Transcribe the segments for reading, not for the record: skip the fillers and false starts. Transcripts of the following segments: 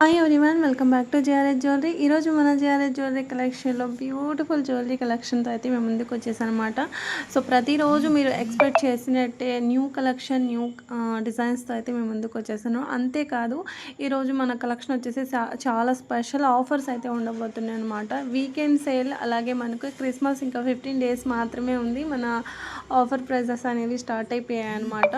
Hi everyone, welcome back to JRS jewellery. ఈరోజు మన JRS jewellery కలెక్షన్లో బ్యూటిఫుల్ జ్యువెలరీ కలెక్షన్తో అయితే మేము ముందుకు వచ్చేసాను అనమాట. సో ప్రతిరోజు మీరు ఎక్స్పెక్ట్ చేసినట్టే న్యూ కలెక్షన్, న్యూ డిజైన్స్తో అయితే మేము ముందుకు వచ్చేసాను. అంతేకాదు ఈరోజు మన కలెక్షన్ వచ్చేసి చాలా స్పెషల్ ఆఫర్స్ అయితే ఉండబోతున్నాయి అనమాట. వీకెండ్ సేల్, అలాగే మనకు క్రిస్మస్ ఇంకా 15 days మాత్రమే ఉంది. మన ఆఫర్ ప్రైజెస్ అనేవి స్టార్ట్ అయిపోయాయి అనమాట.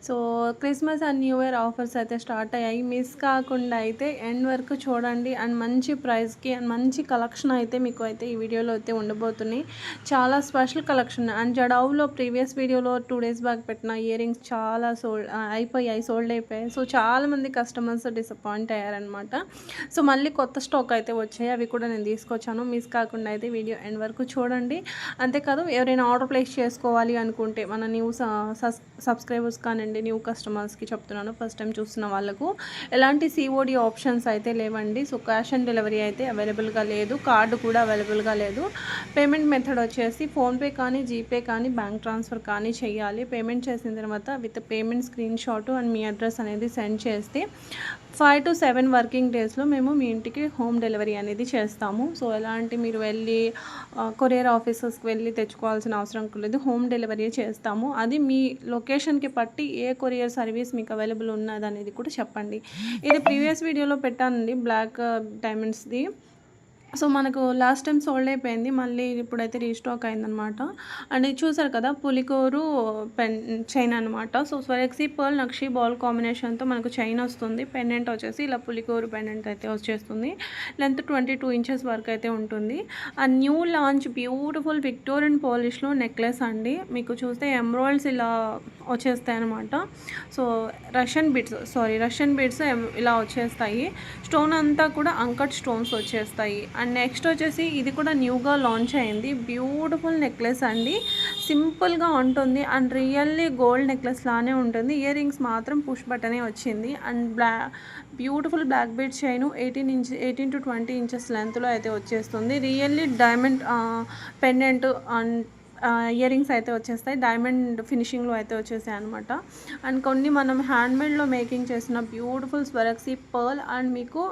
So Christmas and new year offers అయితే స్టార్ట్ అయ్యాయి. మిస్ కాకుండా అయితే ఎండ్ వరకు చూడండి. అండ్ మంచి ప్రైస్కి అండ్ మంచి కలెక్షన్ అయితే మీకు అయితే ఈ వీడియోలో అయితే ఉండబోతున్నాయి. చాలా స్పెషల్ కలెక్షన్. అండ్ జడావులో ప్రీవియస్ వీడియోలో 2 days బ్యాక్ పెట్టిన ఇయర్ రింగ్స్ చాలా సోల్డ్ అయిపోయాయి. సో చాలామంది కస్టమర్స్ డిసప్పాయింట్ అయ్యారనమాట. సో మళ్ళీ కొత్త స్టాక్ అయితే వచ్చాయి, అవి కూడా నేను తీసుకొచ్చాను. మిస్ కాకుండా అయితే వీడియో ఎండ్ వరకు చూడండి. అంతేకాదు ఎవరైనా ఆర్డర్ ప్లేస్ చేసుకోవాలి అనుకుంటే మన న్యూ సబ్స్క్రైబర్స్ కానివ్వండి, న్యూ కస్టమర్స్కి చెప్తున్నాను, ఫస్ట్ టైం చూస్తున్న వాళ్ళకు ఎలాంటి సిఓడి ఆప్షన్స్ అయితే లేవండి. సో క్యాష్ ఆన్ డెలివరీ అయితే అవైలబుల్గా లేదు, కార్డు కూడా అవైలబుల్గా లేదు. పేమెంట్ మెథడ్ వచ్చేసి ఫోన్పే కానీ, జీపే కానీ, బ్యాంక్ ట్రాన్స్ఫర్ కానీ చేయాలి. పేమెంట్ చేసిన తర్వాత with payment screen shot and me address అనేది సెండ్ చేస్తే 5 to 7 వర్కింగ్ డేస్లో మేము మీ ఇంటికి హోమ్ డెలివరీ అనేది చేస్తాము. సో ఎలాంటి మీరు వెళ్ళి కొరియర్ ఆఫీసెస్కి వెళ్ళి తెచ్చుకోవాల్సిన అవసరం లేదు, హోమ్ డెలివరీ చేస్తాము. అది మీ లొకేషన్కి పట్టి ఏ కొరియర్ సర్వీస్ మీకు అవైలబుల్ ఉన్నది అనేది కూడా చెప్పండి. ఇది ప్రీవియస్ వీడియోలో పెట్టానండి, బ్లాక్ డైమండ్స్ది. సో మనకు లాస్ట్ టైం సోల్డ్ అయిపోయింది, మళ్ళీ ఇప్పుడైతే రీస్టాక్ అయిందనమాట. అండ్ ఇది చూసారు కదా, పులికోరు చైన్ అనమాట. సో స్వరక్సీ పర్ల్ నక్షి బాల్ కాంబినేషన్తో మనకు చైన్ వస్తుంది. పెండెంట్ వచ్చేసి ఇలా పులికోరు పెండెంట్ అయితే వచ్చేస్తుంది. లెంత్ 22 inches వరకు అయితే ఉంటుంది. ఆ న్యూ లాంచ్ బ్యూటిఫుల్ విక్టోరియన్ పాలిష్లో నెక్లెస్ అండి. మీకు చూస్తే ఎమ్రాయిల్స్ ఇలా వచ్చేస్తాయి అనమాట. సో రష్యన్ బీడ్స్ ఇలా వచ్చేస్తాయి. స్టోన్ అంతా కూడా అంకట్ స్టోన్స్ వచ్చేస్తాయి. అండ్ నెక్స్ట్ వచ్చేసి ఇది కూడా న్యూగా లాంచ్ అయింది. బ్యూటిఫుల్ నెక్లెస్ అండి, సింపుల్గా ఉంటుంది అండ్ రియల్లీ గోల్డ్ నెక్లెస్ లానే ఉంటుంది. ఇయర్ రింగ్స్ మాత్రం పుష్ బటనే వచ్చింది. And beautiful black bead chain 18 to 20 inches లెంత్లో అయితే వచ్చేస్తుంది. Really diamond pendant and earrings అయితే వచ్చేస్తాయి. డైమండ్ ఫినిషింగ్లో అయితే వచ్చేసాయి అనమాట. అండ్ కొన్ని మనం హ్యాండ్మేడ్లో మేకింగ్ చేసిన బ్యూటిఫుల్ స్వరక్సీ పర్ల్ అండ్ మీకు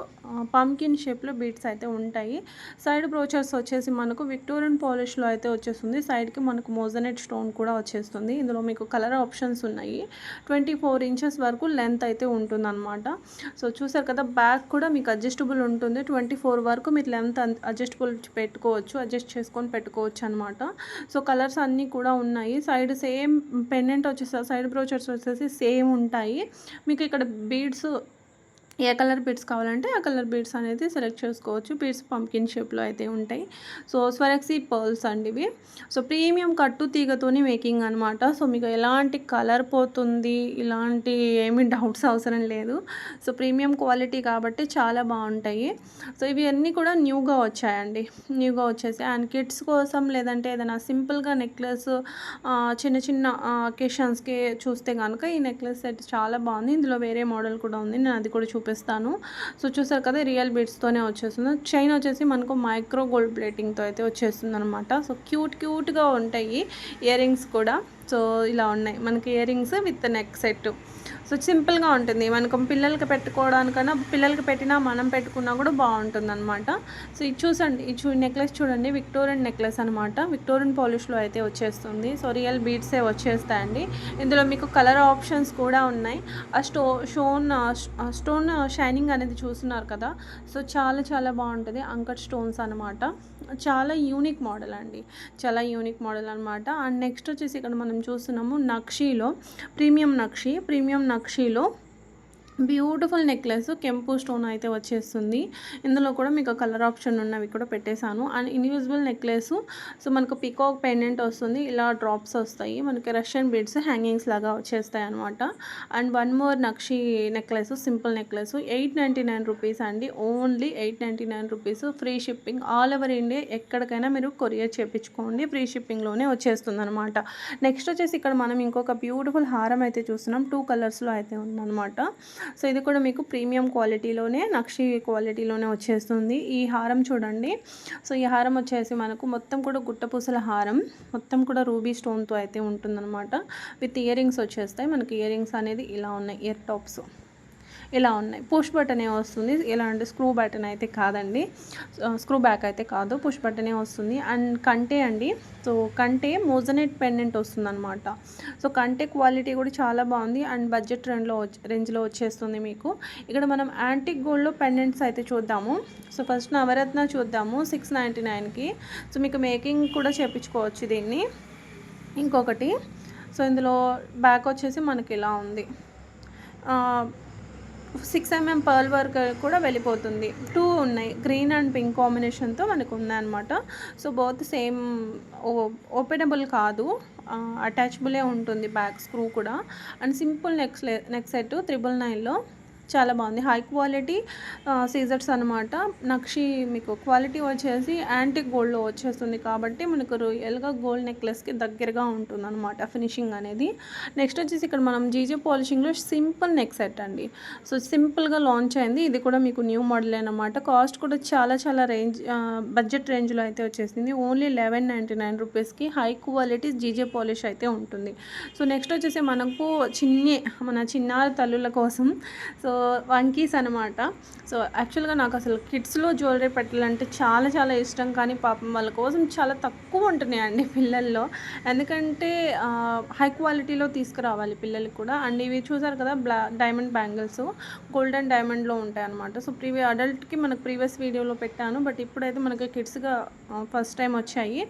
పంకిన్ షేప్లో బీడ్స్ అయితే ఉంటాయి. సైడ్ బ్రోచర్స్ వచ్చేసి మనకు విక్టోరియన్ పాలిష్లో అయితే వచ్చేస్తుంది. సైడ్కి మనకు మోజనెట్ స్టోన్ కూడా వచ్చేస్తుంది. ఇందులో మీకు కలర్ ఆప్షన్స్ ఉన్నాయి. 24 inches వరకు లెంత్ అయితే ఉంటుందన్నమాట. సో చూసారు కదా, బ్యాక్ కూడా మీకు అడ్జస్టబుల్ ఉంటుంది. 24 వరకు మీరు లెంత్ అడ్జస్ట్ చేసుకొని పెట్టుకోవచ్చు అనమాట. సో కలర్స్ అన్నీ కూడా ఉన్నాయి. సైడ్ సేమ్ పెండెంట్ వచ్చేసి, సైడ్ బ్రోచర్స్ వచ్చేసి సేమ్ ఉంటాయి. మీకు ఇక్కడ బీడ్స్ ఏ కలర్ బీడ్స్ కావాలంటే ఆ కలర్ బీడ్స్ అనేది సెలెక్ట్ చేసుకోవచ్చు. బీడ్స్ పంకిన్ షేప్లో అయితే ఉంటాయి. సో స్వరక్సీ పర్ల్స్ అండి ఇవి. సో ప్రీమియం కట్టు తీగతోని మేకింగ్ అనమాట. సో మీకు ఎలాంటి కలర్ పోతుంది, ఇలాంటి ఏమీ డౌట్స్ అవసరం లేదు. సో ప్రీమియం క్వాలిటీ కాబట్టి చాలా బాగుంటాయి. సో ఇవి అన్నీ కూడా న్యూగా వచ్చాయండి, న్యూగా వచ్చేసి. అండ్ కిడ్స్ కోసం లేదంటే ఏదైనా సింపుల్గా నెక్లెస్ చిన్న చిన్న అకేషన్స్కి చూస్తే కనుక ఈ నెక్లెస్ సెట్ చాలా బాగుంది. ఇందులో వేరే మోడల్ కూడా ఉంది, నేను అది కూడా చూపిస్తాను. సో చూసారు కదా, రియల్ బీడ్స్తోనే వచ్చేస్తుంది. చైన్ వచ్చేసి మనకు మైక్రో గోల్డ్ ప్లేటింగ్తో అయితే వచ్చేస్తుంది అనమాట. సో క్యూట్గా ఉంటాయి ఇయర్ రింగ్స్ కూడా. సో ఇలా ఉన్నాయి మనకి ear rings with neck set. So సింపుల్గా ఉంటుంది, మనకు పిల్లలకి పెట్టుకోవడానికన్నా, పిల్లలకి పెట్టినా మనం పెట్టుకున్నా కూడా బాగుంటుంది అనమాట. సో ఇది చూసండి, నెక్లెస్ చూడండి, విక్టోరియన్ నెక్లెస్ అనమాట. విక్టోరియన్ పాలిష్లో అయితే వచ్చేస్తుంది. సో రియల్ బీడ్సే వచ్చేస్తాయండి. ఇందులో మీకు కలర్ ఆప్షన్స్ కూడా ఉన్నాయి. ఆ స్టోన్ షైనింగ్ అనేది చూస్తున్నారు కదా, సో చాలా బాగుంటుంది. అంకట్ స్టోన్స్ అనమాట. చాలా యూనిక్ మోడల్ అండి, చాలా యూనిక్ మోడల్ అనమాట. అండ్ నెక్స్ట్ వచ్చేసి ఇక్కడ మనం చూస్తున్నాము నక్షీలో, ప్రీమియం నక్షీలో బ్యూటిఫుల్ నెక్లెస్ కెంపు స్టోన్ అయితే వచ్చేస్తుంది. ఇందులో కూడా మీకు కలర్ ఆప్షన్ ఉన్నవి కూడా పెట్టేశాను. And invisible necklace. సో మనకు పికాక్ పెండెంట్ వస్తుంది, ఇలా డ్రాప్స్ వస్తాయి. మనకి రష్యన్ బీడ్స్ హ్యాంగింగ్స్ లాగా వచ్చేస్తాయి అనమాట. And one more nakshi necklace, simple necklace 899 rupees అండి, only 899 rupees. Free shipping all over India, ఎక్కడికైనా మీరు కొరియర్ చేయించుకోండి, ఫ్రీ షిప్పింగ్లోనే వచ్చేస్తుంది అనమాట. నెక్స్ట్ వచ్చేసి ఇక్కడ మనం ఇంకొక బ్యూటిఫుల్ హారం అయితే చూస్తున్నాం, 2 కలర్స్లో అయితే ఉందన్నమాట. సో ఇది కూడా మీకు ప్రీమియం క్వాలిటీలోనే, నక్షి క్వాలిటీలోనే వచ్చేస్తుంది. ఈ హారం చూడండి. సో ఈ హారం వచ్చేసి మనకు మొత్తం కూడా గుట్టపూసల హారం, మొత్తం కూడా రూబీ స్టోన్తో అయితే ఉంటుందన్నమాట. విత్ ఇయర్ రింగ్స్ వచ్చేస్తాయి. మనకి ఇయర్ రింగ్స్ అనేది ఇలా ఉన్నాయి, ఇయర్ టాప్స్. ఇలా ఉన్నాయి. పుష్ బటనే వస్తుంది, ఎలాంటి స్క్రూ బటన్ అయితే కాదండి, స్క్రూ బ్యాక్ అయితే కాదు, పుష్ బటనే వస్తుంది. అండ్ కంటే అండి, సో కంటే మోజనెట్ పెండెంట్ వస్తుందన్నమాట. సో కంటే క్వాలిటీ కూడా చాలా బాగుంది అండ్ బడ్జెట్ రేంజ్లో వచ్చేస్తుంది మీకు. ఇక్కడ మనం యాంటిక్ గోల్డ్లో పెండెంట్స్ అయితే చూద్దాము. సో ఫస్ట్ నవరత్న చూద్దాము 699కి. సో మీకు మేకింగ్ కూడా చేయించుకోవచ్చు దీన్ని. ఇంకొకటి, సో ఇందులో బ్యాక్ వచ్చేసి మనకి ఇలా ఉంది, 6mm పర్ల్ వర్క్ కూడా వెళ్ళిపోతుంది. 2 ఉన్నాయి, గ్రీన్ అండ్ పింక్ కాంబినేషన్తో మనకు ఉన్నాయన్నమాట. సో బోత్ సేమ్, ఓపెనబుల్ కాదు, అటాచబులే ఉంటుంది బ్యాక్ స్క్రూ కూడా. అండ్ సింపుల్ నెక్ సెట్ 999లో చాలా బాగుంది. హై క్వాలిటీ సీజర్స్ అనమాట. నక్షి మీకు క్వాలిటీ వచ్చేసి యాంటిక్ గోల్డ్లో వచ్చేస్తుంది కాబట్టి మనకు రియల్గా గోల్డ్ నెక్లెస్కి దగ్గరగా ఉంటుంది అనమాట ఫినిషింగ్ అనేది. నెక్స్ట్ వచ్చేసి ఇక్కడ మనం జీజే పాలిషింగ్లో సింపుల్ నెక్ సెట్ అండి. సో సింపుల్గా లాంచ్ అయింది, ఇది కూడా మీకు న్యూ మోడల్ అనమాట. కాస్ట్ కూడా చాలా బడ్జెట్ రేంజ్లో అయితే వచ్చేసింది. ఓన్లీ 1199 రూపీస్కి హై క్వాలిటీ జీజే పాలిష్ అయితే ఉంటుంది. సో నెక్స్ట్ వచ్చేసి మనకు మన చిన్నారి తల్లుల కోసం సో వంకీస్ అనమాట. సో యాక్చువల్గా నాకు అసలు కిడ్స్లో జ్యువెలరీ పెట్టాలంటే చాలా ఇష్టం, కానీ పాపం వాళ్ళ కోసం చాలా తక్కువ ఉంటున్నాయండి పిల్లల్లో. ఎందుకంటే హై క్వాలిటీలో తీసుకురావాలి పిల్లలకి కూడా. అండ్ ఇవి చూసారు కదా, డైమండ్ బ్యాంగిల్స్ గోల్డెన్ డైమండ్లో ఉంటాయి అనమాట. సో అడల్ట్కి మనకు ప్రీవియస్ వీడియోలో పెట్టాను, బట్ ఇప్పుడైతే మనకి కిడ్స్గా ఫస్ట్ టైం వచ్చాయి.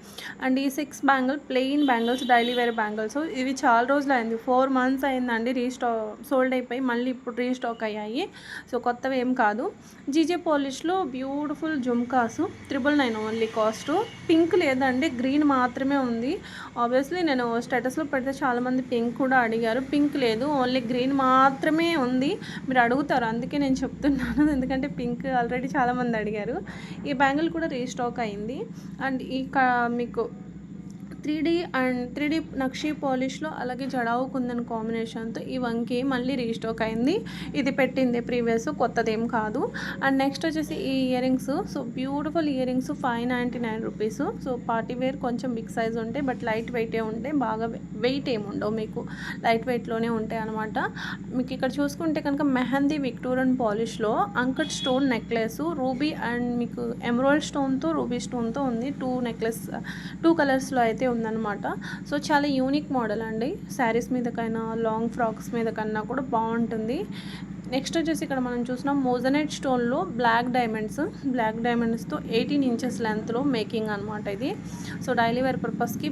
అండ్ ఈ 6 plain bangles, daily wear bangles. ఇవి చాలా రోజులు అయింది, 4 months అయిందండి సోల్డ్ అయిపోయి, మళ్ళీ ఇప్పుడు రీస్టాక్ అయ్యాయి. సో కొత్తవి ఏం కాదు. GJ పాలిష్లో beautiful jhumkas 999 only cost. Pink లేదండి, గ్రీన్ మాత్రమే ఉంది. ఆబ్వియస్లీ నేను స్టేటస్లో పెడితే చాలామంది పింక్ కూడా అడిగారు, పింక్ లేదు, ఓన్లీ గ్రీన్ మాత్రమే ఉంది. మీరు అడుగుతారు, అందుకే నేను చెప్తున్నాను, ఎందుకంటే పింక్ ఆల్రెడీ చాలామంది అడిగారు. ఈ బ్యాంగిల్ కూడా రీస్టాక్ అయింది. అండ్ మీకు 3D నక్షి పాలిష్లో అలాగే జడావు కుందన్ కాంబినేషన్తో ఈ వంకి మళ్ళీ రీస్టాక్ అయింది. ఇది పెట్టింది ప్రీవియస్, కొత్తదేం కాదు. అండ్ నెక్స్ట్ వచ్చేసి ఈ earrings. So beautiful earrings 599 rupees. So party wear కొంచెం బిగ్ సైజ్ ఉంటాయి, బట్ లైట్ వెయిటే ఉంటాయి, బాగా వెయిట్ ఏమి ఉండవు, మీకు లైట్ వెయిట్లోనే ఉంటాయి అనమాట. మీకు ఇక్కడ చూసుకుంటే కనుక మెహందీ విక్టోరియన్ పాలిష్లో uncut stone necklace, ruby and మీకు ఎమరాల్డ్ స్టోన్తో రూబీ స్టోన్తో ఉంది. 2 కలర్స్లో అయితే ఉందన్నమాట. సో చాలా యూనిక్ మోడల్ అండి, శారీస్ మీదకైనా లాంగ్ ఫ్రాక్స్ మీదకన్నా కూడా బాగుంటుంది. నెక్స్ట్ వచ్చేసి ఇక్కడ మనం చూసినాం మోజనైట్ స్టోన్లో బ్లాక్ డైమండ్స్తో 18 inches లెంత్లో మేకింగ్ అనమాట ఇది. సో డైలీ వేర్ పర్పస్కి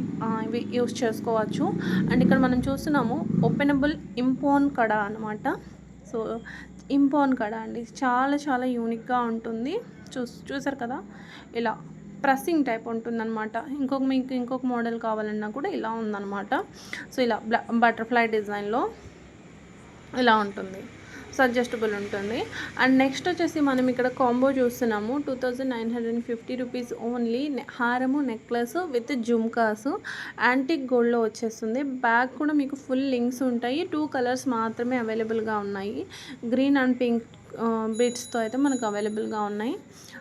ఇవి యూస్ చేసుకోవచ్చు. అండ్ ఇక్కడ మనం చూస్తున్నాము ఓపెనబుల్ ఇంపోన్ కడ అనమాట. సో ఇంపోన్ కడ అండి, చాలా యూనిక్గా ఉంటుంది. చూసారు కదా, ఇలా ప్రెస్సింగ్ టైప్ ఉంటుందన్నమాట. మీకు ఇంకొక మోడల్ కావాలన్నా కూడా ఇలా ఉందన్నమాట. సో ఇలా బటర్ఫ్లై డిజైన్లో ఇలా ఉంటుంది, సో అడ్జస్టబుల్ ఉంటుంది. అండ్ నెక్స్ట్ వచ్చేసి మనం ఇక్కడ కాంబో చూస్తున్నాము 2950 రూపీస్ ఓన్లీ. హారము నెక్లెస్ విత్ జుమ్కాస్ యాంటిక్ గోల్డ్లో వచ్చేస్తుంది. బ్యాగ్ కూడా మీకు ఫుల్ లింక్స్ ఉంటాయి. 2 కలర్స్ మాత్రమే అవైలబుల్గా ఉన్నాయి, గ్రీన్ అండ్ పింక్ బీడ్స్తో అయితే మనకు అవైలబుల్గా ఉన్నాయి.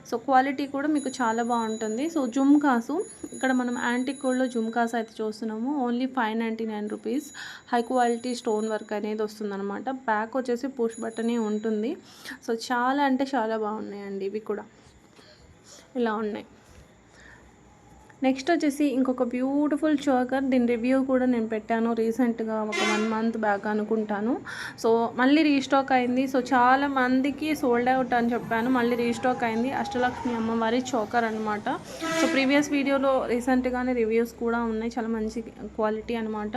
సో క్వాలిటీ కూడా మీకు చాలా బాగుంటుంది. సో జుమ్కాసు, ఇక్కడ మనం యాంటిక్ గోల్డ్లో జుమ్కాస్ అయితే చూస్తున్నాము, only 599 rupees. High quality stone work అనేది వస్తుందన్నమాట. బ్యాక్ వచ్చేసి పుష్ బటనే ఉంటుంది. సో చాలా బాగున్నాయండి ఇవి కూడా, ఇలా ఉన్నాయి. నెక్స్ట్ వచ్చేసి ఇంకొక బ్యూటిఫుల్ చోకర్, దీని రివ్యూ కూడా నేను పెట్టాను రీసెంట్గా, ఒక 1 month బ్యాక్ అనుకుంటాను. సో మళ్ళీ రీస్టాక్ అయింది. సో చాలా మందికి సోల్డ్ అవుట్ అని చెప్పాను, మళ్ళీ రీస్టాక్ అయింది. అష్టలక్ష్మి అమ్మవారి చోకర్ అనమాట. సో ప్రీవియస్ వీడియోలో రీసెంట్గానే రివ్యూస్ కూడా ఉన్నాయి, చాలా మంచి క్వాలిటీ అనమాట.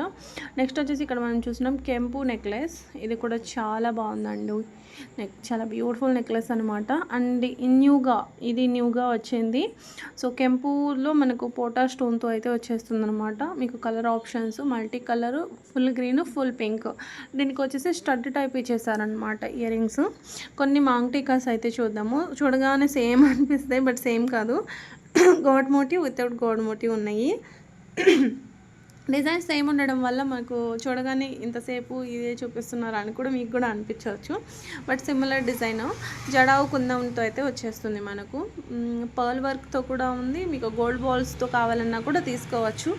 నెక్స్ట్ వచ్చేసి ఇక్కడ మనం చూసినాం కెంపు నెక్లెస్, ఇది కూడా చాలా బాగుందండి, చాలా బ్యూటిఫుల్ నెక్లెస్ అనమాట. అండ్ ఇది న్యూగా వచ్చింది. సో కెంపులో మనకు పోటా స్టోన్తో అయితే వచ్చేస్తుంది అనమాట. మీకు colour options multi colour, full green, full pink. దీనికి వచ్చేసి స్టడ్ టైప్ ఇచ్చేసారనమాట ఇయర్ రింగ్స్. కొన్ని మాంగ్టికాస్ అయితే చూద్దాము. చూడగానే సేమ్ అనిపిస్తాయి, బట్ సేమ్ కాదు, god motif without god motif ఉన్నాయి. డిజైన్స్ సేమ్ ఉండడం వల్ల మనకు చూడగానే ఇంతసేపు ఇదే చూపిస్తున్నారు అని కూడా మీకు కూడా అనిపించవచ్చు. బట్ సిమిలర్ డిజైన్ జడావు కుందంతో అయితే వచ్చేస్తుంది మనకు. పర్ల్ వర్క్తో కూడా ఉంది. మీకు గోల్డ్ బాల్స్తో కావాలన్నా కూడా తీసుకోవచ్చు.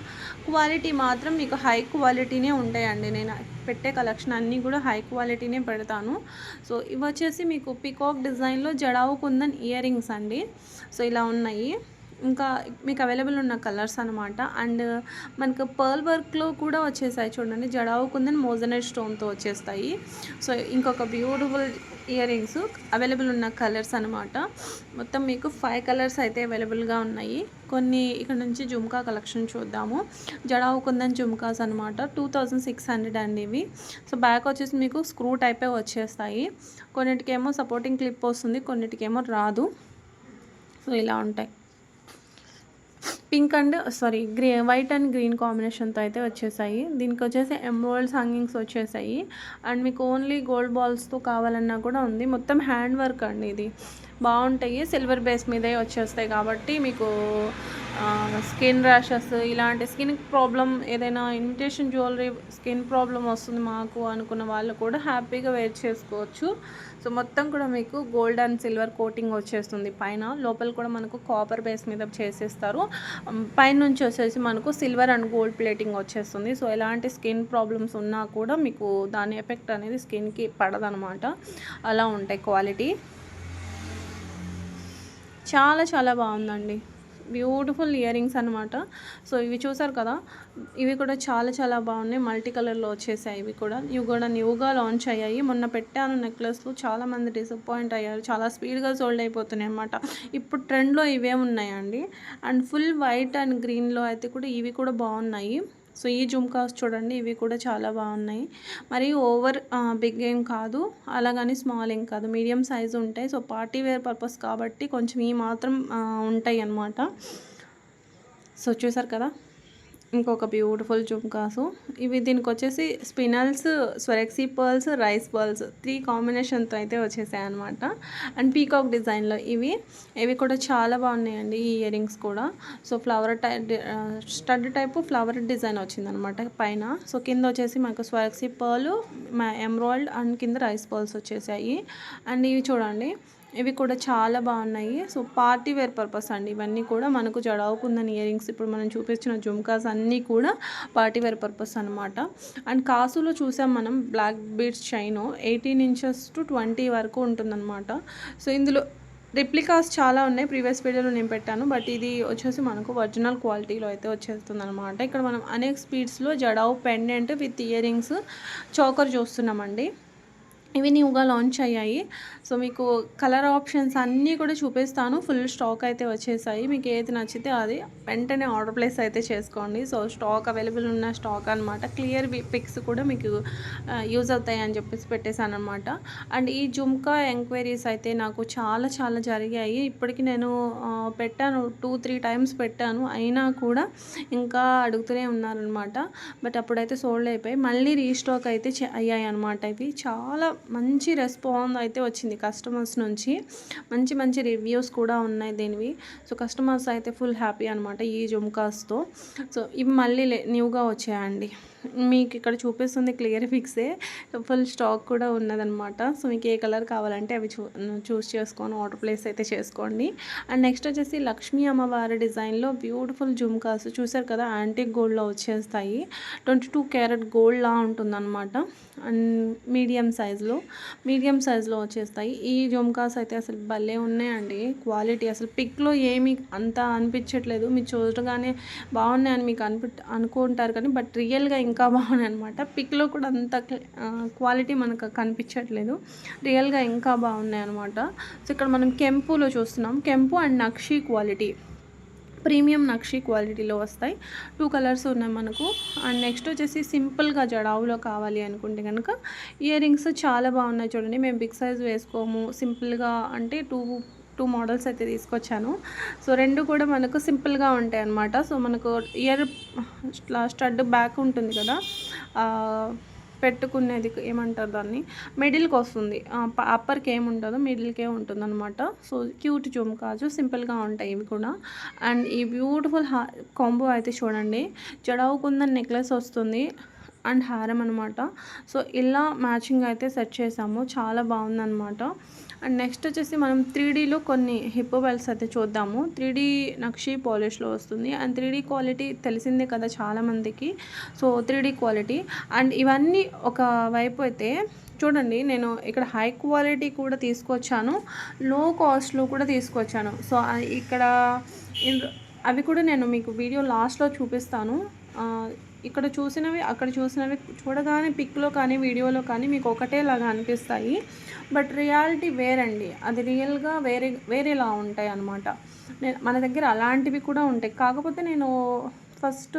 క్వాలిటీ మాత్రం మీకు హై క్వాలిటీనే ఉంటాయండి. నేను పెట్టే కలెక్షన్ అన్నీ కూడా హై క్వాలిటీనే పెడతాను. సో ఇవి వచ్చేసి మీకు పికాక్ డిజైన్లో జడావు కుందన్ ఇయర్ రింగ్స్ అండి. సో ఇలా ఉన్నాయి. ఇంకా మీకు అవైలబుల్ ఉన్న కలర్స్ అనమాట. అండ్ మనకు పర్ల్ వర్క్లో కూడా వచ్చేసాయి చూడండి. జడావు కుందన్ మోజనైట్ స్టోన్తో వచ్చేస్తాయి. సో ఇంకొక బ్యూటిఫుల్ ఇయర్ రింగ్స్ అవైలబుల్ ఉన్న కలర్స్ అనమాట. మొత్తం మీకు 5 కలర్స్ అయితే అవైలబుల్గా ఉన్నాయి. కొన్ని ఇక్కడ నుంచి జుమ్కా కలెక్షన్ చూద్దాము. జడావు కుందన్ జుమ్కాస్ అనమాట. 2600 అండి ఇవి. సో బ్యాక్ వచ్చేసి మీకు స్క్రూ టైపే వచ్చేస్తాయి. కొన్నిటికేమో సపోర్టింగ్ క్లిప్ వస్తుంది, కొన్నిటికేమో రాదు. సో ఇలా ఉంటాయి. Pink and white and green కాంబినేషన్తో అయితే వచ్చేసాయి. దీనికి వచ్చేసి ఎమరాల్డ్స్ హ్యాంగింగ్స్ వచ్చేసాయి. అండ్ మీకు ఓన్లీ గోల్డ్ బాల్స్తో కావాలన్నా కూడా ఉంది. మొత్తం హ్యాండ్ వర్క్ అండి. ఇది బాగుంటాయి. సిల్వర్ బేస్ మీదే వచ్చేస్తాయి కాబట్టి మీకు స్కిన్ ర్యాషెస్ ఇలాంటి స్కిన్ ప్రాబ్లం ఏదైనా ఇమిటేషన్ జ్యువెలరీ స్కిన్ ప్రాబ్లం వస్తుంది మాకు అనుకున్న వాళ్ళు కూడా హ్యాపీగా వేర్ చేసుకోవచ్చు. సో మొత్తం కూడా మీకు గోల్డ్ అండ్ సిల్వర్ కోటింగ్ వచ్చేస్తుంది పైన. లోపల కూడా మనకు కాపర్ బేస్ మీద చేసేస్తారు. పైన నుంచి వచ్చేసి మనకు సిల్వర్ అండ్ గోల్డ్ ప్లేటింగ్ వచ్చేస్తుంది. సో ఎలాంటి స్కిన్ ప్రాబ్లమ్స్ ఉన్నా కూడా మీకు దాని ఎఫెక్ట్ అనేది స్కిన్కి పడదనమాట. అలా ఉంటాయి క్వాలిటీ. చాలా చాలా బాగుందండి. బ్యూటిఫుల్ ఇయర్ రింగ్స్ అనమాట. సో ఇవి చూసారు కదా, ఇవి కూడా చాలా చాలా బాగున్నాయి. మల్టీ కలర్లో వచ్చేసాయి. ఇవి కూడా న్యూగా లాంచ్ అయ్యాయి. మొన్న పెట్టాను నెక్లెస్లు, చాలామంది డిసప్పాయింట్ అయ్యారు. చాలా స్పీడ్గా సోల్డ్ అయిపోతున్నాయి అనమాట. ఇప్పుడు ట్రెండ్లో ఇవే ఉన్నాయండి. అండ్ ఫుల్ వైట్ అండ్ గ్రీన్లో అయితే కూడా ఇవి కూడా బాగున్నాయి. సో ఈ జుమ్కాస్ చూడండి, ఇవి కూడా చాలా బాగున్నాయి. మరి ఓవర్ బిగ్ ఏం కాదు, అలాగని స్మాల్ ఏం కాదు, మీడియం సైజు ఉంటాయి. సో పార్టీ వేర్ పర్పస్ కాబట్టి కొంచెం ఈ మాత్రం ఉంటాయి అన్నమాట. సో చూసారు కదా, ఇంకొక బ్యూటిఫుల్ జుమ్కాసు. ఇవి దీనికి వచ్చేసి స్పినల్స్, స్వరెక్సీ పర్ల్స్, రైస్ పర్ల్స్ 3 కాంబినేషన్తో అయితే వచ్చేసాయి అనమాట. అండ్ పీకాక్ డిజైన్లో ఇవి కూడా చాలా బాగున్నాయండి. ఈ ఇయర్ రింగ్స్ కూడా. So flower stud type flower design వచ్చిందనమాట పైన. సో కింద వచ్చేసి మనకు స్వరెక్సీ పర్ల్, ఎమరాల్డ్ అండ్ కింద రైస్ పర్ల్స్ వచ్చేసాయి. అండ్ ఇవి చూడండి, ఇవి కూడా చాలా బాగున్నాయి. సో పార్టీ వేర్ పర్పస్ అండి. ఇవన్నీ కూడా మనకు జడావు కుందన్ ఇయర్ రింగ్స్, ఇప్పుడు మనం చూపించిన జుమ్కాస్ అన్నీ కూడా పార్టీ వేర్ పర్పస్ అనమాట. అండ్ కాసులో చూసాం మనం black beads chain 18 inches to 20 వరకు ఉంటుందన్నమాట. సో ఇందులో రిప్లికాస్ చాలా ఉన్నాయి. ప్రీవియస్ వీడియోలో నేను పెట్టాను. బట్ ఇది వచ్చేసి మనకు ఒరిజినల్ క్వాలిటీలో అయితే వచ్చేస్తుంది అనమాట. ఇక్కడ మనం అనేక స్పీడ్స్లో jadau pendant with earrings choker చూస్తున్నామండి. ఇవి న్యూగా లాంచ్ అయ్యాయి. సో మీకు కలర్ ఆప్షన్స్ అన్నీ కూడా చూపిస్తాను. ఫుల్ స్టాక్ అయితే వచ్చేసాయి. మీకు ఏది నచ్చితే అది వెంటనే ఆర్డర్ ప్లేస్ అయితే చేసుకోండి. సో స్టాక్ అవైలబుల్ ఉన్న స్టాక్ అనమాట. క్లియర్ పిక్స్ కూడా మీకు యూజ్ అవుతాయి అని చెప్పేసి పెట్టేశాను అనమాట. అండ్ ఈ జుమ్కా ఎంక్వైరీస్ అయితే నాకు చాలా చాలా జరిగాయి. ఇప్పటికి నేను పెట్టాను 2-3 టైమ్స్ పెట్టాను, అయినా కూడా ఇంకా అడుగుతూనే ఉన్నారనమాట. బట్ అప్పుడైతే సోల్డ్ అయిపోయి మళ్ళీ రీస్టాక్ అయితే అయ్యాయి అనమాట. ఇవి చాలా మంచి రెస్పాన్స్ అయితే వచ్చింది కస్టమర్స్ నుంచి. మంచి మంచి రివ్యూస్ కూడా ఉన్నాయి దీనివి. సో కస్టమర్స్ అయితే ఫుల్ హ్యాపీ అనమాట ఈ జుమ్కాస్తో. సో ఇవి మళ్ళీ న్యూగా వచ్చాయండి. మీకు ఇక్కడ చూపిస్తుంది క్లియర్ పిక్సే. ఫుల్ స్టాక్ కూడా ఉన్నదనమాట. సో మీకు ఏ కలర్ కావాలంటే అవి చూస్ చేసుకొని ఆర్డర్ ప్లేస్ అయితే చేసుకోండి. అండ్ నెక్స్ట్ వచ్చేసి లక్ష్మీ అమ్మవారి డిజైన్లో బ్యూటిఫుల్ జుమ్కాస్ చూసారు కదా, యాంటిక్ గోల్డ్లో వచ్చేస్తాయి. 22 క్యారెట్ గోల్డ్ లా ఉంటుందన్నమాట. అండ్ మీడియం సైజులో వచ్చేస్తాయి. ఈ జుమ్కాస్ అయితే అసలు భలే ఉన్నాయండి. క్వాలిటీ అసలు పిక్లో ఏమీ అంత అనిపించట్లేదు. మీరు చూడగానే బాగున్నాయని మీకు అనుకుంటారు కానీ బట్ రియల్గా ఇంకా బాగున్నాయి అనమాట. పిక్లో కూడా అంత క్వాలిటీ మనకు కనిపించట్లేదు. రియల్గా ఇంకా బాగున్నాయి అనమాట. సో ఇక్కడ మనం కెంపులో చూస్తున్నాం. కెంపు అండ్ నక్షి క్వాలిటీ, ప్రీమియం నక్షి క్వాలిటీలో వస్తాయి. 2 కలర్స్ ఉన్నాయి మనకు. అండ్ నెక్స్ట్ వచ్చేసి సింపుల్గా జడావులో కావాలి అనుకుంటే కనుక ఇయర్ రింగ్స్ చాలా బాగున్నాయి చూడండి. మేము బిగ్ సైజ్ వేసుకోము, సింపుల్గా అంటే టూ మోడల్స్ అయితే తీసుకొచ్చాను. సో 2 కూడా మనకు సింపుల్గా ఉంటాయి అన్నమాట. సో మనకు ఇయర్ స్టడ్ బ్యాక్ ఉంటుంది కదా, పెట్టుకునేది ఏమంటారు దాన్ని, మిడిల్కి వస్తుంది. అప్పర్కి ఏముంటుందో మిడిల్కే ఉంటుంది అనమాట. సో క్యూట్ జుమ్కాస్ సింపుల్గా ఉంటాయి ఇవి కూడా. అండ్ ఈ బ్యూటిఫుల్ కాంబో అయితే చూడండి, జడవుకుందని నెక్లెస్ వస్తుంది అండ్ హారం అనమాట. సో ఇలా మ్యాచింగ్ అయితే సెట్ చేసాము, చాలా బాగుందన్నమాట. అండ్ నెక్స్ట్ వచ్చేసి మనం 3Dలో కొన్ని హిప్పో బెల్ట్స్ అయితే చూద్దాము. 3D నక్షి పాలిష్లో వస్తుంది అండ్ 3D క్వాలిటీ తెలిసిందే కదా చాలామందికి. సో 3D క్వాలిటీ అండ్ ఇవన్నీ ఒక వైపు అయితే చూడండి, నేను ఇక్కడ హై క్వాలిటీ కూడా తీసుకొచ్చాను, లో కాస్ట్లో కూడా తీసుకొచ్చాను. సో ఇక్కడ అవి కూడా నేను మీకు వీడియో లాస్ట్లో చూపిస్తాను. ఇక్కడ చూసినవి అక్కడ చూసినవి చూడగానే పిక్లో కానీ వీడియోలో కానీ మీకు ఒకటేలాగా అనిపిస్తాయి, బట్ రియాలిటీ వేరండి. అది రియల్గా వేరేలా ఉంటాయి అన్నమాట. మన దగ్గర అలాంటివి కూడా ఉంటాయి, కాకపోతే నేను ఫస్ట్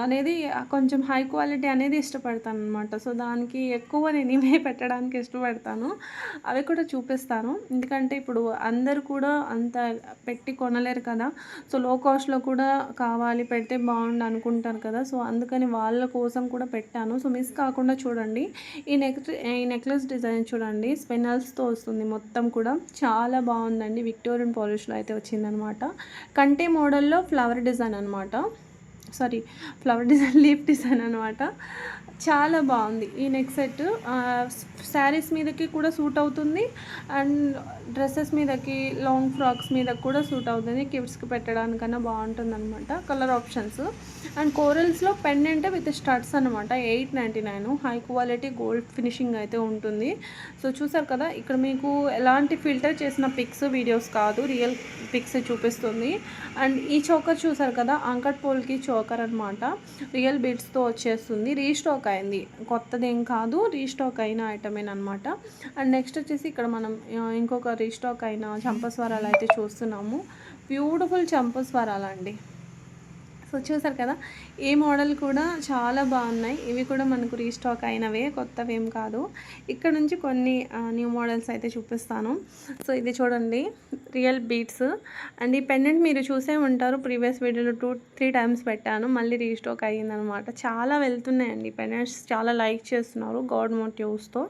అనేది కొంచెం హై క్వాలిటీ అనేది ఇష్టపడతాను అనమాట. సో దానికి ఎక్కువ నేను ఇవే పెట్టడానికి ఇష్టపడతాను, అవి కూడా చూపిస్తాను. ఎందుకంటే ఇప్పుడు అందరు కూడా అంత పెట్టి కొనలేరు కదా. సో లో కాస్ట్లో కూడా కావాలి పెడితే బాగుండు అనుకుంటారు కదా. సో అందుకని వాళ్ళ కోసం కూడా పెట్టాను. సో మిస్ కాకుండా చూడండి. ఈ నెక్లెస్ డిజైన్ చూడండి, స్పెనల్స్తో వస్తుంది మొత్తం కూడా, చాలా బాగుందండి. విక్టోరియన్ పాలిష్లో అయితే వచ్చిందనమాట. కంటే మోడల్లో ఫ్లవర్ డిజైన్ అనమాట, sorry flower design, leaf design అనమాట. చాలా బాగుంది ఈ నెక్ సెట్. శారీస్ మీదకి కూడా సూట్ అవుతుంది అండ్ డ్రెస్సెస్ మీదకి, లాంగ్ ఫ్రాక్స్ మీద కూడా సూట్ అవుతుంది. కిడ్స్కి పెట్టడానికన్నా బాగుంటుంది అనమాట. కలర్ ఆప్షన్స్ అండ్ కోరల్స్లో పెండెంట్ విత్ స్టడ్స్ అనమాట. 899, హై క్వాలిటీ గోల్డ్ ఫినిషింగ్ అయితే ఉంటుంది. సో చూసారు కదా, ఇక్కడ మీకు ఎలాంటి ఫిల్టర్ చేసిన పిక్స్ వీడియోస్ కాదు, రియల్ పిక్స్ చూపిస్తుంది. అండ్ ఈ చోకర్ చూసారు కదా, అంకట్ పోల్కి చోకర్ అనమాట, రియల్ బీడ్స్తో వచ్చేస్తుంది. రీస్టాక్ అయింది, కొత్తదేం కాదు, రీస్టాక్ అయిన ఐటమేన్ అనమాట. అండ్ నెక్స్ట్ వచ్చేసి ఇక్కడ మనం ఇంకొక రీస్టాక్ అయిన చంపస్వరాలు అయితే చూస్తున్నాము. బ్యూటిఫుల్ చంపస్వరాలు అండి. సో చూసారు కదా, ఈ మోడల్ కూడా చాలా బాగున్నాయి. ఇవి కూడా మనకు రీస్టాక్ అయినవే, కొత్తవి ఏం కాదు. ఇక్కడ నుంచి కొన్ని న్యూ మోడల్స్ అయితే చూపిస్తాను. సో ఇది చూడండి, రియల్ బీట్స్ అండ్ ఈ పెండెంట్ మీరు చూసే ఉంటారు, ప్రీవియస్ వీడియోలో 2-3 టైమ్స్ పెట్టాను, మళ్ళీ రీస్టాక్ అయ్యిందనమాట. చాలా వెళ్తున్నాయండి పెండెంట్స్, చాలా లైక్ చేస్తున్నారు గాడ్ మోటివ్స్తో.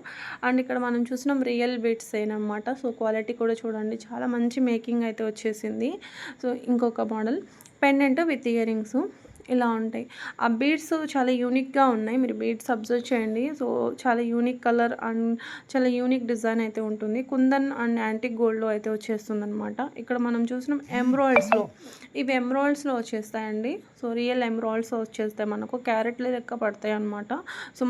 అండ్ ఇక్కడ మనం చూసినాం రియల్ బీట్స్ ఏనమాట. సో క్వాలిటీ కూడా చూడండి, చాలా మంచి మేకింగ్ అయితే వచ్చేసింది. సో ఇంకొక model pendant with ear rings ఇలా ఉంటాయి. ఆ బీడ్స్ చాలా యూనిక్గా ఉన్నాయి, మీరు బీడ్స్ అబ్జర్వ్ చేయండి. సో చాలా యూనిక్ కలర్ అండ్ చాలా యూనిక్ డిజైన్ అయితే ఉంటుంది. కుందన్ అండ్ యాంటిక్ గోల్డ్లో అయితే వచ్చేస్తుంది అనమాట. ఇక్కడ మనం చూసిన ఎమ్రాయిడ్స్లో, ఇవి ఎమ్రాయిడ్స్లో వచ్చేస్తాయండి. సో రియల్ ఎమ్రాయిడ్స్ వచ్చేస్తాయి, మనకు క్యారెట్లు లెక్క పడతాయి అనమాట. సో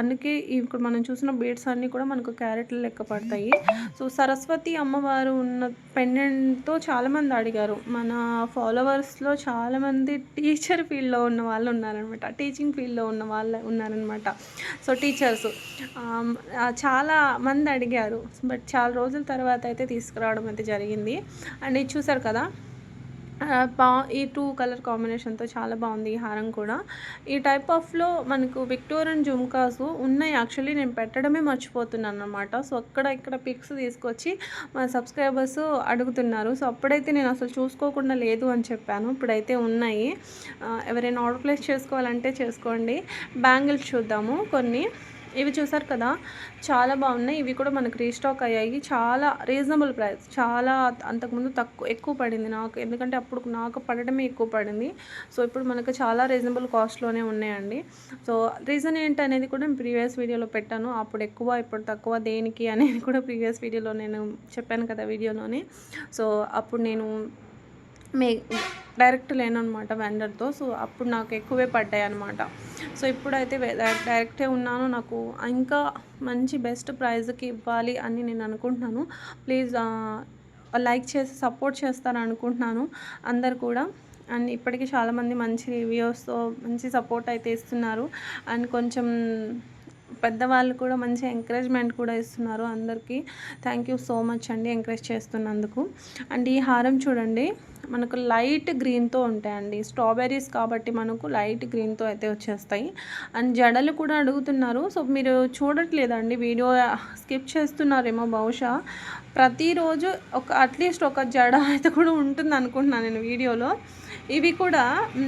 అందుకే ఇక్కడ మనం చూసిన బీడ్స్ అన్నీ కూడా మనకు క్యారెట్లు లెక్క పడతాయి. సో సరస్వతి అమ్మవారు ఉన్న పెండెంట్తో చాలామంది అడిగారు, మన ఫాలోవర్స్లో చాలామంది టీచర్ ఫీల్డ్లో ఉన్న వాళ్ళు ఉన్నారనమాట, టీచింగ్ ఫీల్డ్లో ఉన్న వాళ్ళు ఉన్నారనమాట. సో టీచర్స్ చాలా మంది అడిగారు, బట్ చాలా రోజుల తర్వాత అయితే తీసుకురావడం అయితే జరిగింది. అండ్ ఇది చూసారు కదా, ఈ 2 కలర్ కాంబినేషన్తో చాలా బాగుంది ఈ హారం కూడా. ఈ టైప్ ఆఫ్లో మనకు విక్టోరియన్ జుమ్కాస్ ఉన్నాయి. యాక్చువల్లీ నేను పెట్టడమే మర్చిపోతున్నాను అనమాట. సో ఇక్కడ పిక్స్ తీసుకొచ్చి మన సబ్స్క్రైబర్స్ అడుగుతున్నారు. సో అప్పుడైతే నేను అసలు చూసుకోకుండా లేదు అని చెప్పాను, ఇప్పుడైతే ఉన్నాయి. ఎవరైనా ఆర్డర్ ప్లేస్ చేసుకోవాలంటే చేసుకోండి. బ్యాంగిల్స్ చూద్దాము కొన్ని. ఇవి చూసారు కదా, చాలా బాగున్నాయి. ఇవి కూడా మనకు రీస్టాక్ అయ్యాయి, చాలా రీజనబుల్ ప్రైస్. చాలా అంతకుముందు ఎక్కువ పడింది నాకు, ఎందుకంటే అప్పుడు నాకు పడడమే ఎక్కువ పడింది. సో ఇప్పుడు మనకు చాలా రీజనబుల్ కాస్ట్లోనే ఉన్నాయండి. సో రీజన్ ఏంటనేది కూడా నేను ప్రీవియస్ వీడియోలో పెట్టాను, అప్పుడు ఎక్కువ ఇప్పుడు తక్కువ దేనికి అనేది కూడా ప్రీవియస్ వీడియోలో నేను చెప్పాను కదా వీడియోలోనే. సో అప్పుడు నేను డైరెక్ట్ లేనమాట వెండర్తో. సో అప్పుడు నాకు ఎక్కువే పడ్డాయి అనమాట. సో ఇప్పుడైతే డైరెక్టే ఉన్నాను, నాకు ఇంకా మంచి బెస్ట్ ప్రైజ్కి ఇవ్వాలి అని నేను అనుకుంటున్నాను. ప్లీజ్ లైక్ చేసి సపోర్ట్ చేస్తారని అనుకుంటున్నాను అందరు కూడా. అండ్ ఇప్పటికీ చాలామంది మంచి రివ్యూస్తో మంచి సపోర్ట్ అయితే ఇస్తున్నారు. అండ్ కొంచెం పెద్దవాళ్ళు కూడా మంచి ఎంకరేజ్మెంట్ కూడా ఇస్తున్నారు. అందరికీ థ్యాంక్ యూ సో మచ్ అండి ఎంకరేజ్ చేస్తున్నందుకు. అండ్ ఈ హారం చూడండి, మనకు లైట్ గ్రీన్తో ఉంటాయండి, స్ట్రాబెర్రీస్ కాబట్టి మనకు లైట్ గ్రీన్తో అయితే వచ్చేస్తాయి. అండ్ జడలు కూడా అడుగుతున్నారు. సో మీరు చూడట్లేదండి, వీడియో స్కిప్ చేస్తున్నారేమో బహుశా. ప్రతిరోజు అట్లీస్ట్ ఒక జడ అయితే కూడా ఉంటుంది అనుకుంటున్నాను నేను వీడియోలో. ఇవి కూడా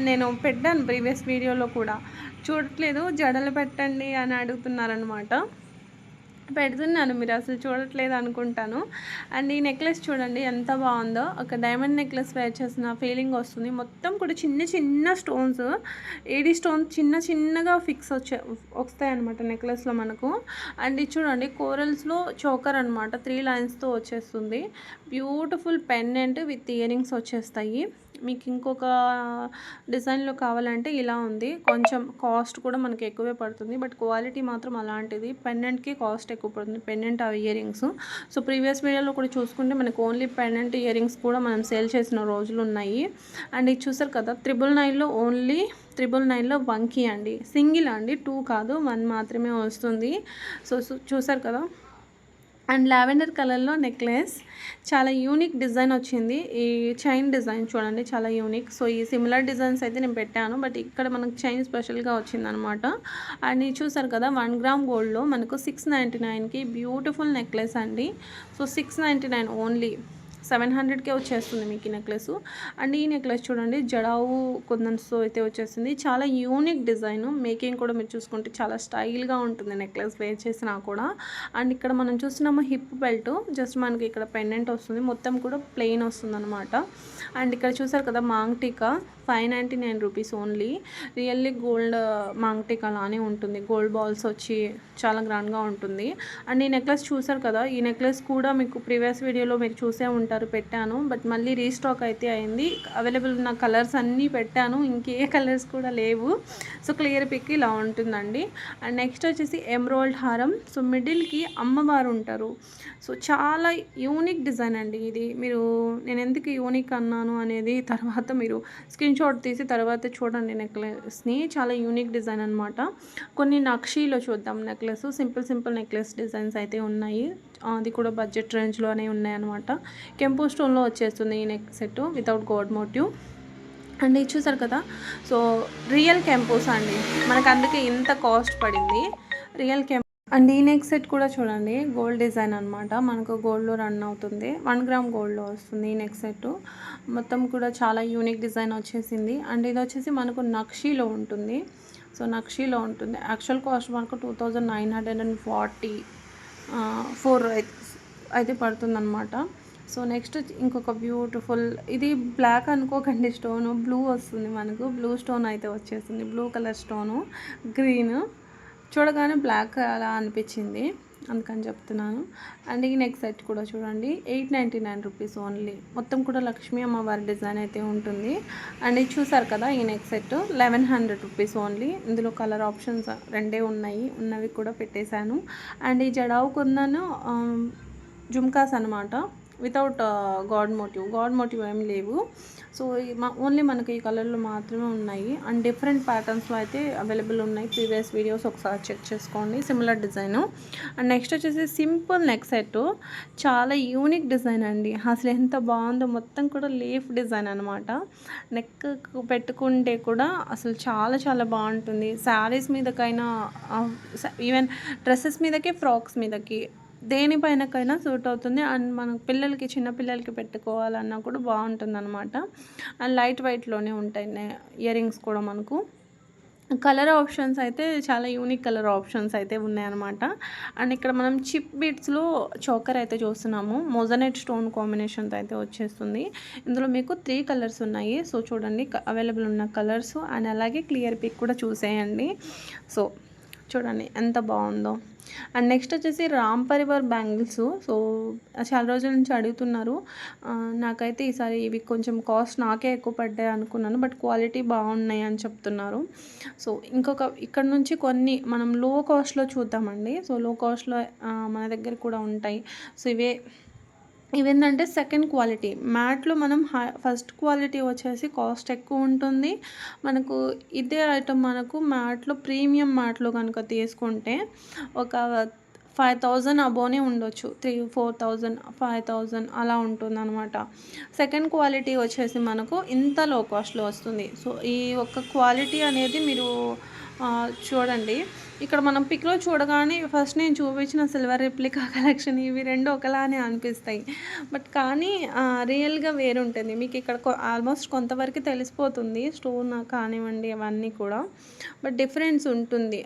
నేను పెట్టాను ప్రీవియస్ వీడియోలో కూడా. చూడట్లేదు, జడలు పెట్టండి అని అడుగుతున్నారనమాట. పెడుతున్నాను, మీరు అసలు చూడట్లేదు అనుకుంటాను. అండ్ ఈ నెక్లెస్ చూడండి ఎంత బాగుందో, ఒక డైమండ్ నెక్లెస్ వేర్ చేసిన ఫీలింగ్ వస్తుంది. మొత్తం కూడా చిన్న చిన్న స్టోన్స్, ఏడి స్టోన్స్ చిన్న చిన్నగా ఫిక్స్ వస్తాయి అనమాట నెక్లెస్లో మనకు. అండ్ ఇది చూడండి కోరల్స్లో చోకర్ అనమాట, 3 లైన్స్తో వచ్చేస్తుంది. బ్యూటిఫుల్ పెండెంట్ విత్ ఇయరింగ్స్ వచ్చేస్తాయి. మీకు ఇంకొక డిజైన్లో కావాలంటే ఇలా ఉంది. కొంచెం కాస్ట్ కూడా మనకి ఎక్కువే పడుతుంది, బట్ క్వాలిటీ మాత్రం అలాంటిది. పెండెంట్కి కాస్ట్ ఎక్కువ పడుతుంది, పెండెంట్ ఆ ఇయరింగ్స్. సో ప్రీవియస్ వీడియోలో కూడా చూసుకుంటే మనకు ఓన్లీ పెండెంట్ ఇయరింగ్స్ కూడా మనం సేల్ చేసిన రోజులు ఉన్నాయి. అండ్ ఇది చూసారు కదా 999లో ఓన్లీ 999లో వంకీ అండి, సింగిల్ అండి, 2 కాదు 1 మాత్రమే వస్తుంది. సో చూసారు కదా. అండ్ లావెండర్ కలర్లో నెక్లెస్, చాలా యూనిక్ డిజైన్ వచ్చింది. ఈ చైన్ డిజైన్ చూడండి చాలా యూనిక్. సో ఈ సిమిలర్ డిజైన్స్ అయితే నేను పెట్టాను, బట్ ఇక్కడ మనకు చైన్ స్పెషల్గా వచ్చిందనమాట. అండ్ ఇది చూసారు కదా 1 గ్రామ్ గోల్డ్లో మనకు 699కి బ్యూటిఫుల్ నెక్లెస్ అండి. సో 699 ఓన్లీ, 700కే వచ్చేస్తుంది మీకు ఈ నెక్లెస్. అండ్ ఈ నెక్లెస్ చూడండి జడావు కుందన్స్తో అయితే వచ్చేస్తుంది. చాలా యూనిక్ డిజైన్, మేకింగ్ కూడా మీరు చూసుకుంటే చాలా స్టైల్గా ఉంటుంది నెక్లెస్ వేర్ చేసినా కూడా. అండ్ ఇక్కడ మనం చూస్తున్నాము హిప్ బెల్ట్, జస్ట్ మనకి ఇక్కడ పెండెంట్ వస్తుంది, మొత్తం కూడా ప్లెయిన్ వస్తుంది అనమాట. అండ్ ఇక్కడ చూసారు కదా maang tikka 599 rupees only. Really gold maang tikka అలానే ఉంటుంది, గోల్డ్ బాల్స్ వచ్చి చాలా గ్రాండ్గా ఉంటుంది. అండ్ ఈ నెక్లెస్ చూసారు కదా, ఈ నెక్లెస్ కూడా మీకు ప్రీవియస్ వీడియోలో మీరు చూసే ఉంటారు, పెట్టాను, బట్ మళ్ళీ రీస్టాక్ అయితే అయింది. అవైలబుల్ ఉన్న కలర్స్ అన్నీ పెట్టాను, ఇంకే కలర్స్ కూడా లేవు. సో క్లియర్ పిక్ ఇలా ఉంటుందండి. అండ్ నెక్స్ట్ వచ్చేసి ఎమరాల్డ్ హారం. సో మిడిల్కి అమ్మవారు ఉంటారు. సో చాలా యూనిక్ డిజైన్ అండి ఇది. మీరు నేను ఎందుకు యూనిక్ అన్నాను అనేది తర్వాత మీరు స్క్రీన్ షాట్ తీసి తర్వాత చూడండి నెక్లెస్ని. చాలా యూనిక్ డిజైన్ అనమాట. కొన్ని నక్షీలో చూద్దాం నెక్లెస్, సింపుల్ నెక్లెస్ డిజైన్స్ అయితే ఉన్నాయి. అది కూడా బడ్జెట్ రేంజ్లోనే ఉన్నాయన్నమాట. కెంపు స్టోన్లో వచ్చేస్తుంది ఈ neck set without gold motif. And ఇది చూసారు కదా, సో రియల్ కెంపోస్ అండి, మనకు అందుకే ఇంత కాస్ట్ పడింది, రియల్ కెంపో. అండ్ ఈ నెక్ సెట్ కూడా చూడండి గోల్డ్ డిజైన్ అనమాట, మనకు గోల్డ్లో రన్ అవుతుంది, 1 గ్రామ్ గోల్డ్లో వస్తుంది ఈ నెక్ సెట్. మొత్తం కూడా చాలా యూనిక్ డిజైన్ వచ్చేసింది. అండ్ ఇది వచ్చేసి మనకు నక్షీలో ఉంటుంది. సో నక్షీలో ఉంటుంది, యాక్చువల్ కాస్ట్ మనకు 2944 అయితే పడుతుందన్నమాట. సో నెక్స్ట్ ఇంకొక బ్యూటిఫుల్, ఇది బ్లాక్ అనుకోకండి, స్టోను బ్లూ వస్తుంది మనకు, బ్లూ స్టోన్ అయితే వచ్చేస్తుంది, బ్లూ కలర్ స్టోను, గ్రీన్ చూడగానే బ్లాక్ అలా అనిపించింది అందుకని చెప్తున్నాను. అండ్ ఈ నెక్ సెట్ కూడా చూడండి 899 రూపీస్ ఓన్లీ. మొత్తం కూడా లక్ష్మీ అమ్మవారి డిజైన్ అయితే ఉంటుంది. అండ్ ఇది చూసారు కదా ఈ నెక్ సెట్ 1100 రూపీస్ ఓన్లీ. ఇందులో కలర్ ఆప్షన్స్ 2 ఉన్నాయి, ఉన్నవి కూడా పెట్టేశాను. అండ్ ఈ జడావు కొందను జుమ్కాస్ అనమాట, వితౌట్ గాడ్ మోటివ్ ఏమి లేవు. సో ఓన్లీ మనకి ఈ కలర్లో మాత్రమే ఉన్నాయి. అండ్ డిఫరెంట్ ప్యాటర్న్స్లో అయితే అవైలబుల్ ఉన్నాయి, ప్రీవియస్ వీడియోస్ ఒకసారి చెక్ చేసుకోండి, సిమిలర్ డిజైను. అండ్ నెక్స్ట్ వచ్చేసి సింపుల్ నెక్ సెట్, చాలా యూనిక్ డిజైన్ అండి, అసలు ఎంత బాగుందో. మొత్తం కూడా లీఫ్ డిజైన్ అనమాట, నెక్ పెట్టుకుంటే కూడా అసలు చాలా బాగుంటుంది. శారీస్ మీదకైనా, ఈవెన్ డ్రెస్సెస్ మీదకి, ఫ్రాక్స్ మీదకి, దేనిపైనకైనా సూట్ అవుతుంది. అండ్ మన పిల్లలకి, చిన్న పిల్లలకి పెట్టుకోవాలన్నా కూడా బాగుంటుంది అనమాట. అండ్ లైట్ వెయిట్లోనే ఉంటాయి ఇయర్ రింగ్స్ కూడా. మనకు కలర్ ఆప్షన్స్ అయితే చాలా యూనిక్ కలర్ ఆప్షన్స్ అయితే ఉన్నాయన్నమాట. అండ్ ఇక్కడ మనం చిప్ బీట్స్లో చోకర్ అయితే చూస్తున్నాము, మోజనైట్ స్టోన్ కాంబినేషన్తో అయితే వచ్చేస్తుంది. ఇందులో మీకు 3 కలర్స్ ఉన్నాయి. సో చూడండి అవైలబుల్ ఉన్న కలర్స్, అండ్ అలాగే క్లియర్ పిక్ కూడా చూసేయండి. సో చూడండి ఎంత బాగుందో. అండ్ నెక్స్ట్ వచ్చేసి రామ్ పరివార్ బ్యాంగిల్స్. సో చాలా రోజుల నుంచి అడుగుతున్నారు, నాకైతే ఈసారి ఇవి కొంచెం కాస్ట్ నాకే ఎక్కువ పడ్డాయి అనుకున్నాను, బట్ క్వాలిటీ బాగున్నాయి అని చెప్తున్నారు. సో ఇక్కడ నుంచి కొన్ని మనం లో కాస్ట్లో చూద్దామండి. సో లో కాస్ట్లో మన దగ్గర కూడా ఉంటాయి. సో ఇవేంటంటే సెకండ్ క్వాలిటీ మ్యాట్లో, మనం ఫస్ట్ క్వాలిటీ వచ్చేసి కాస్ట్ ఎక్కువ ఉంటుంది మనకు. ఇదే ఐటమ్ మనకు మ్యాట్లో, ప్రీమియం మ్యాట్లో కనుక తీసుకుంటే ఒక 5000 అబోనే ఉండొచ్చు, 3000-4000 5000 అలా ఉంటుంది అనమాట. సెకండ్ క్వాలిటీ వచ్చేసి మనకు ఇంత లో కాస్ట్లో వస్తుంది. సో ఈ ఒక్క క్వాలిటీ అనేది మీరు చూడండి, ఇక్కడ మనం పిక్‌లో చూడగానే ఫస్ట్ నేను చూపించిన సిల్వర్ రెప్లికా కలెక్షన్ ఇవి 2 ఒకలానే అనిపిస్తాయి. బట్ కానీ రియల్‌గా వేరుంటుంది. మీకు ఇక్కడ ఆల్మోస్ట్ కొంతవరకు తెలిసిపోతుంది స్టోన్ కానివ్వండి అవన్నీ కూడా. బట్ డిఫరెన్స్ ఉంటుంది.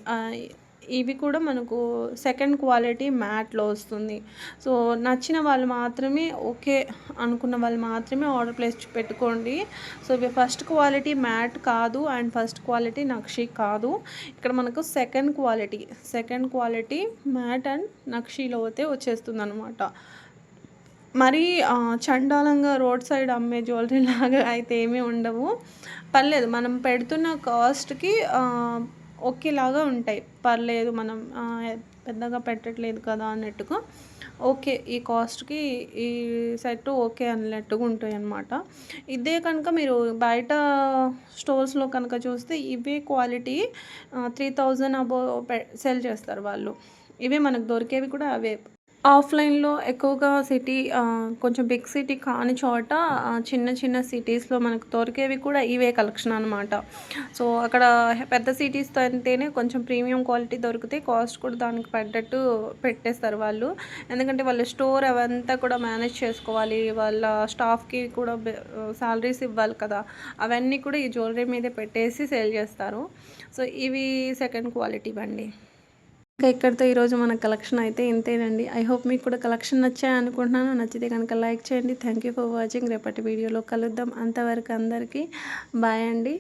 ఇవి కూడా మనకు సెకండ్ క్వాలిటీ మ్యాట్‌లో వస్తుంది. సో, నచ్చిన వాళ్ళు మాత్రమే ఓకే అనుకున్న వాళ్ళు మాత్రమే ఆర్డర్ ప్లేస్ పెట్టుకోండి. సో, ఇవి ఫస్ట్ క్వాలిటీ మ్యాట్ కాదు అండ్ ఫస్ట్ క్వాలిటీ నక్షి కాదు. ఇక్కడ మనకు సెకండ్ క్వాలిటీ మ్యాట్ అండ్ నక్షిలో అయితే వచ్చేస్తుందనమాట. మరీ చండాలంగా రోడ్ సైడ్ అమ్మే జ్యువెలరీ లాగా అయితే ఏమీ ఉండవు. పర్లేదు మనం పెడుతున్న కాస్ట్‌కి ఓకేలాగా ఉంటాయి. పర్లేదు మనం పెద్దగా పెట్టట్లేదు కదా అన్నట్టుగా ఓకే. ఈ కాస్ట్‌కి ఈ సెట్ ఓకే అన్నట్టుగా ఉంటాయన్నమాట. ఇదే కనుక మీరు బయట స్టోర్స్‌లో కనుక చూస్తే ఇవే క్వాలిటీ 3000 అబోవ్ సెల్ చేస్తారు వాళ్ళు. ఇవే మనకు దొరికేవి కూడా అవే. ఆఫ్‌లైన్‌లో ఎక్కువగా కొంచెం బిగ్ సిటీ కాని చోట చిన్న చిన్న సిటీస్‌లో మనకు దొరికేవి కూడా ఇవే కలెక్షన్ అనమాట. సో, అక్కడ పెద్ద సిటీస్‌తో అంటేనే కొంచెం ప్రీమియం క్వాలిటీ దొరికితే కాస్ట్ కూడా దానికి పడ్డట్టు పెట్టేస్తారు వాళ్ళు. ఎందుకంటే వాళ్ళు స్టోర్ అవంతా కూడా మేనేజ్ చేసుకోవాలి. వాళ్ళ స్టాఫ్‌కి కూడా సాలరీస్ ఇవ్వాలి కదా! అవన్నీ కూడా ఈ జ్యువెలరీ మీదే పెట్టేసి సేల్ చేస్తారు. సో, ఇవి సెకండ్ క్వాలిటీవండి. ఇంకా ఇక్కడితో ఈరోజు మన కలెక్షన్ అయితే ఇంతేనండి. ఐ హోప్ మీకు కూడా కలెక్షన్ నచ్చాయనుకుంటున్నాను. నచ్చితే కనుక లైక్ చేయండి. Thank you for watching. రేపటి వీడియోలో కలుద్దాం. అంతవరకు అందరికీ బాయ్ అండి.